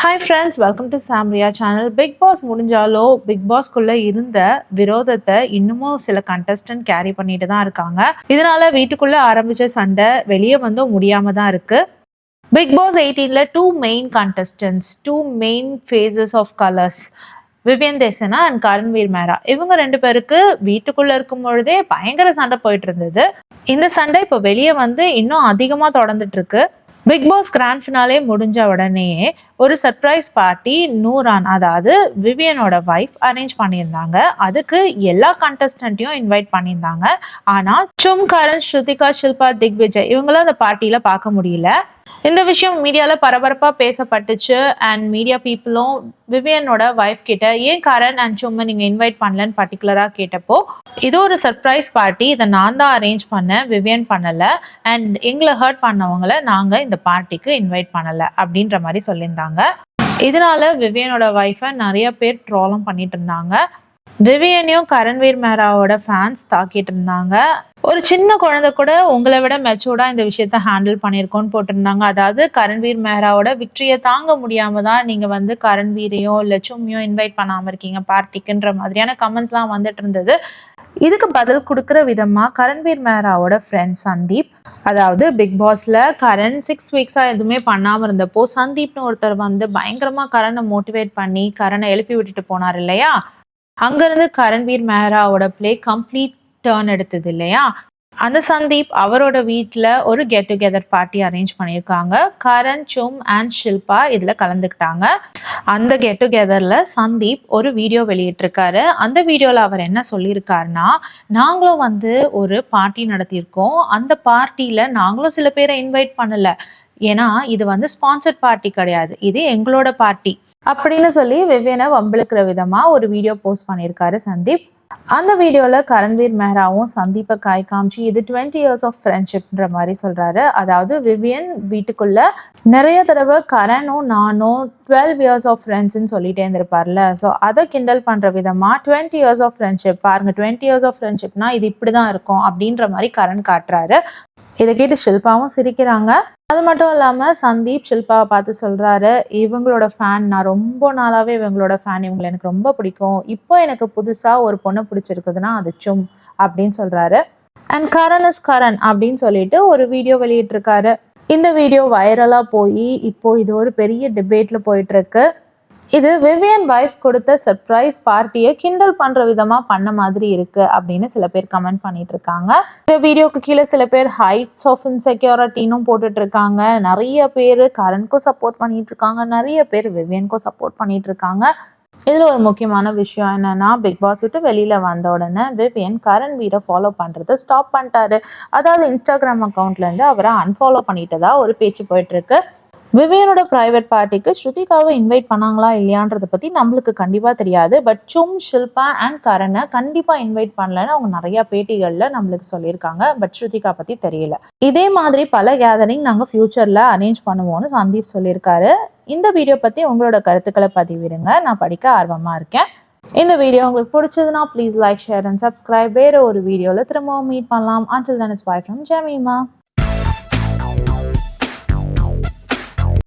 Hi friends, welcome to Samria channel. Big Boss முடிஞ்சாலோ Big பாஸ்க்குள்ள இருந்த விரோதத்தை இன்னமும் சில கண்டஸ்டன்ட் கேரி பண்ணிட்டு தான் இருக்காங்க. இதனால வீட்டுக்குள்ள ஆரம்பிச்ச சண்டை வெளியே வந்து முடியாம தான் இருக்கு. பிக் பாஸ் 18ல two main contestants, two main faces of Colors, Vivian Dsena and Karanveer Mehra, இவங்க ரெண்டு பேருக்கு வீட்டுக்குள்ள இருக்கும் பொழுதே பயங்கர சண்டை போயிட்டு இருந்தது. இந்த சண்டை இப்போ வெளியே வந்து இன்னும் அதிகமாக தொடர்ந்துட்டு இருக்கு. பிக் பாஸ் கிராண்ட் ஃபினாலே முடிஞ்ச உடனே ஒரு சர்ப்ரைஸ் பார்ட்டி நூரான், அதாவது விவியனோட வைஃப், அரேஞ்ச் பண்ணியிருந்தாங்க. அதுக்கு எல்லா கண்டஸ்டன்ட்டையும் இன்வைட் பண்ணியிருந்தாங்க. ஆனால் சும், கரண், ஸ்ருதிகா, ஷில்பா, திக்விஜய் இவங்களும் அந்த பார்ட்டியில் பார்க்க முடியல. இந்த விஷயம் மீடியாவில் பரபரப்பாக பேசப்பட்டுச்சு. அண்ட் மீடியா பீப்புளும் விவியனோட வைஃப் கிட்ட ஏன் கரண் அண்ட் சும்மை நீங்கள் இன்வைட் பண்ணலன்னு பர்டிகுலராக கேட்டப்போ, இது ஒரு சர்ப்ரைஸ் பார்ட்டி, இதை நான் தான் அரேஞ்ச் பண்ணேன், விவியன் பண்ணலை, அண்ட் எங்களை ஹர்ட் பண்ணவங்களை நாங்கள் இந்த பார்ட்டிக்கு இன்வைட் பண்ணலை அப்படின்ற மாதிரி சொல்லியிருந்தாங்க. இதனால விவியனோட வைஃபை நிறைய பேர் ட்ரோலும் பண்ணிட்டு இருந்தாங்க. விவியனையும் கரண்வீர் மேராவோட ஃபேன்ஸ் தாக்கிட்டு இருந்தாங்க. ஒரு சின்ன குழந்தை கூட உங்களை விட மெச்சூர்டா இந்த விஷயத்த ஹேண்டில் பண்ணியிருக்கோன்னு போட்டிருந்தாங்க. அதாவது கரண்வீர் மேராவோட விக்டரியை தாங்க முடியாம தான் நீங்க வந்து கரண்வீரையோ இல்லை சும்மியோ இன்வைட் பண்ணாம இருக்கீங்க பார்ட்டிக்குன்ற மாதிரியான கமெண்ட்ஸ்லாம் வந்துட்டு இருந்தது. இதுக்கு பதில் கொடுக்குற விதமா கரண்வீர் மேராவோட ஃப்ரெண்ட் சந்தீப், அதாவது பிக் பாஸ்ல கரண் 6 வீக்ஸா எதுவுமே பண்ணாம இருந்தப்போ சந்தீப்னு ஒருத்தர் வந்து பயங்கரமா கரனை மோட்டிவேட் பண்ணி கரனை எழுப்பி விட்டுட்டு போனார் இல்லையா, அங்கிருந்து கரண்வீர் மேராவோட பிளே கம்ப்ளீட் டேர்ன் எடுத்தது இல்லையா. அந்த சந்தீப் அவரோட வீட்டில் ஒரு கெட் டுகெதர் பார்ட்டி அரேஞ்ச் பண்ணியிருக்காங்க. கரண், சும் அண்ட் ஷில்பா இதில் கலந்துக்கிட்டாங்க. அந்த கெட் டுகெதரில் சந்தீப் ஒரு வீடியோ வெளியிட்டிருக்காரு. அந்த வீடியோவில் அவர் என்ன சொல்லியிருக்காருன்னா, நாங்களும் வந்து ஒரு பார்ட்டி நடத்தியிருக்கோம், அந்த பார்ட்டியில் நாங்களும் சில பேரை இன்வைட் பண்ணலை, ஏன்னா இது வந்து ஸ்பான்சர்ட் பார்ட்டி கிடையாது, இது எங்களோட பார்ட்டி அப்படின்னு சொல்லி விவியனை வம்பிழுக்கிற விதமாக ஒரு வீடியோ போஸ்ட் பண்ணியிருக்காரு சந்தீப். அந்த வீடியோவில் கரண்வீர் மேராவும் சந்தீப்பை காய் காமிச்சு இது 20 years ஆஃப் ஃப்ரெண்ட்ஷிப்ன்ற மாதிரி சொல்கிறாரு. அதாவது விவியன் வீட்டுக்குள்ள நிறைய தடவை கரனும் நானும் 12 years ஆஃப் ஃப்ரெண்ட்ஸ்ன்னு சொல்லிட்டே இருந்திருப்பார்ல, ஸோ அதை கிண்டல் பண்ணுற விதமாக 20 years ஆஃப் ஃப்ரெண்ட்ஷிப் பாருங்க, 20 years ஆஃப் ஃப்ரெண்ட்ஷிப்னா இது இப்படி தான் இருக்கும் அப்படின்ற மாதிரி கரண் காட்டுறாரு. இதை கேட்டு ஷில்பாவும் சிரிக்கிறாங்க. அது மட்டும் இல்லாமல் சந்தீப் ஷில்பாவை பார்த்து சொல்கிறாரு, இவங்களோட ஃபேன், நான் ரொம்ப நாளாகவே இவங்களோட ஃபேன், இவங்களை எனக்கு ரொம்ப பிடிக்கும், இப்போ எனக்கு புதுசாக ஒரு பொண்ணை பிடிச்சிருக்குதுன்னா அது சும் அப்படின்னு சொல்கிறாரு. அண்ட் கரண் இஸ் கரண் அப்படின்னு சொல்லிட்டு ஒரு வீடியோ வெளியிட்டிருக்காரு. இந்த வீடியோ வைரலாக போய் இப்போ இது ஒரு பெரிய டிபேட்டில் போயிட்டுருக்கு. இது விவியன் வைஃப் கொடுத்த சர்ப்ரைஸ் பார்ட்டியை கிண்டல் பண்ணுற விதமாக பண்ண மாதிரி இருக்குது அப்படின்னு சில பேர் கமெண்ட் பண்ணிட்டு இருக்காங்க. இந்த வீடியோக்கு கீழே சில பேர் ஹைட்ஸ் ஆஃப் இன்செக்யூரிட்டின்னு போட்டுட்டு இருக்காங்க. நிறைய பேர் கரண்ட்க்கும் சப்போர்ட் பண்ணிட்டு இருக்காங்க, நிறைய பேர் விவியனுக்கும் சப்போர்ட் பண்ணிட்டு இருக்காங்க. இதில் ஒரு முக்கியமான விஷயம் என்னன்னா, பிக் பாஸ் விட்டு வெளியில் வந்த உடனே விவியன் கரண்வீரை ஃபாலோ பண்ணுறதை ஸ்டாப் பண்ணிட்டாரு. அதாவது இன்ஸ்டாகிராம் அக்கௌண்ட்லேருந்து அவரை அன்ஃபாலோ பண்ணிட்டதா ஒரு பேச்சு போயிட்டுருக்கு. விவியனோட ப்ரைவேட் பார்ட்டிக்கு ஸ்ருதிகாவை இன்வைட் பண்ணாங்களா இல்லையான்றதை பற்றி நம்மளுக்கு கண்டிப்பாக தெரியாது. பட் சும், ஷில்பா அண்ட் கரனை கண்டிப்பாக இன்வைட் பண்ணலன்னு அவங்க நிறையா பேட்டிகளில் நம்மளுக்கு சொல்லியிருக்காங்க. பட் ஸ்ருதிகா பற்றி தெரியல. இதே மாதிரி பல கேதரிங் நாங்கள் ஃப்யூச்சரில் அரேஞ்ச் பண்ணுவோம்னு சந்தீப் சொல்லியிருக்காரு. இந்த வீடியோ பற்றி உங்களோட கருத்துக்களை பதிவிடுங்க, நான் படிக்க ஆர்வமாக இருக்கேன். இந்த வீடியோ உங்களுக்கு பிடிச்சதுன்னா please like, share and subscribe. வேறு ஒரு வீடியோவில் திரும்பவும் மீட் பண்ணலாம். Until then, it's bye from Jemima.